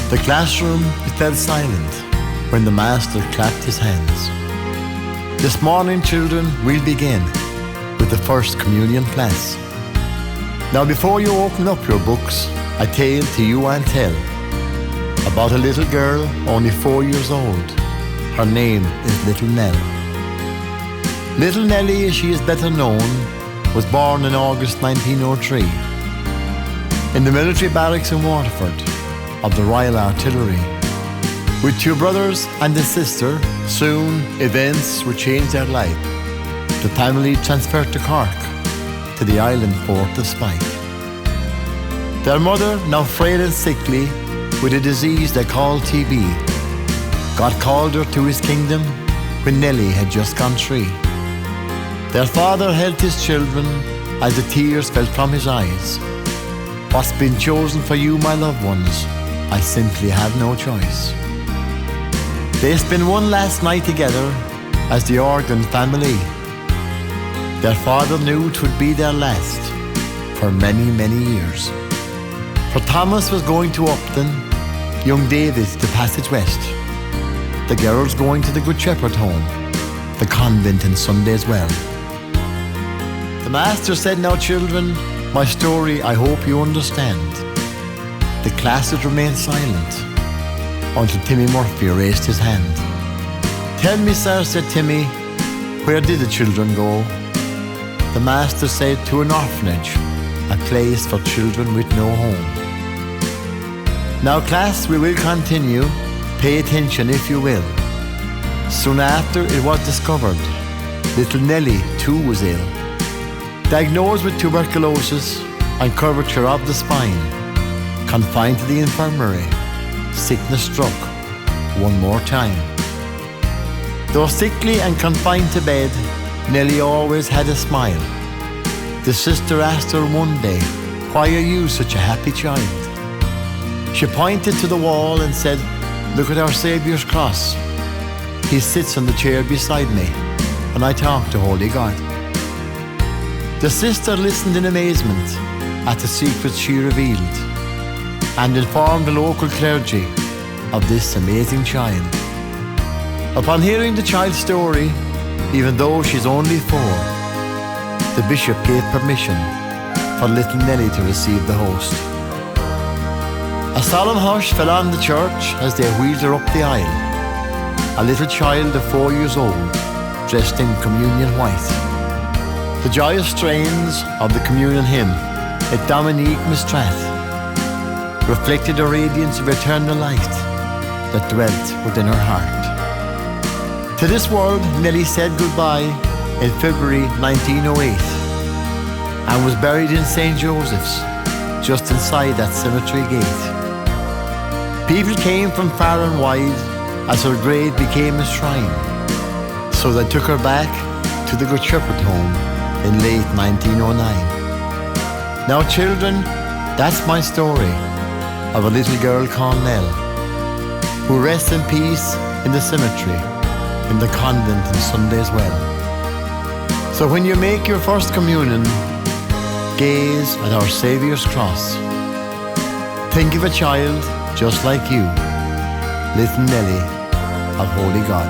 The classroom fell silent when the master clapped his hands. This morning, children, we'll begin with the first communion class. Now, before you open up your books, a tale to you I'll tell about a little girl only 4 years old. Her name is Little Nell. Little Nellie, as she is better known, was born in August 1903 in the military barracks in Waterford of the Royal Artillery. With 2 brothers and a sister, soon events would change their life. The family transferred to Cork, to the island fort of Spike. Their mother, now frail and sickly, with a disease they called TB, God called her to his kingdom when Nellie had just gone 3. Their father held his children as the tears fell from his eyes. What's been chosen for you, my loved ones, I simply have no choice. They spent one last night together as the Organ family. Their father knew 'twould be their last for many, many years. For Thomas was going to Upton, young David to Passage West, the girls going to the Good Shepherd home, the convent and Sunday as well. The master said, now children, my story I hope you understand. The class had remained silent until Timmy Murphy raised his hand. Tell me, sir, said Timmy, where did the children go? The master said, to an orphanage, a place for children with no home. Now class, we will continue. Pay attention if you will. Soon after it was discovered, little Nellie too was ill. Diagnosed with tuberculosis and curvature of the spine, confined to the infirmary, sickness struck one more time. Though sickly and confined to bed, Nellie always had a smile. The sister asked her one day, why are you such a happy child? She pointed to the wall and said, look at our Saviour's cross. He sits on the chair beside me, and I talk to Holy God. The sister listened in amazement at the secrets she revealed and informed the local clergy of this amazing child. Upon hearing the child's story, even though she's only 4, the bishop gave permission for little Nellie to receive the host. A solemn hush fell on the church as they wheeled her up the aisle, a little child of 4 years old, dressed in communion white. The joyous strains of the communion hymn, Et Dominique Mistrat, reflected the radiance of eternal light that dwelt within her heart. To this world, Nellie said goodbye in February 1908 and was buried in St. Joseph's, just inside that cemetery gate. People came from far and wide as her grave became a shrine, so they took her back to the Good Shepherd home in late 1909. Now children, that's my story of a little girl called Nell, who rests in peace in the cemetery, in the convent on Sunday as well. So when you make your first communion, gaze at our Saviour's cross. Think of a child just like you, little Nellie of Holy God.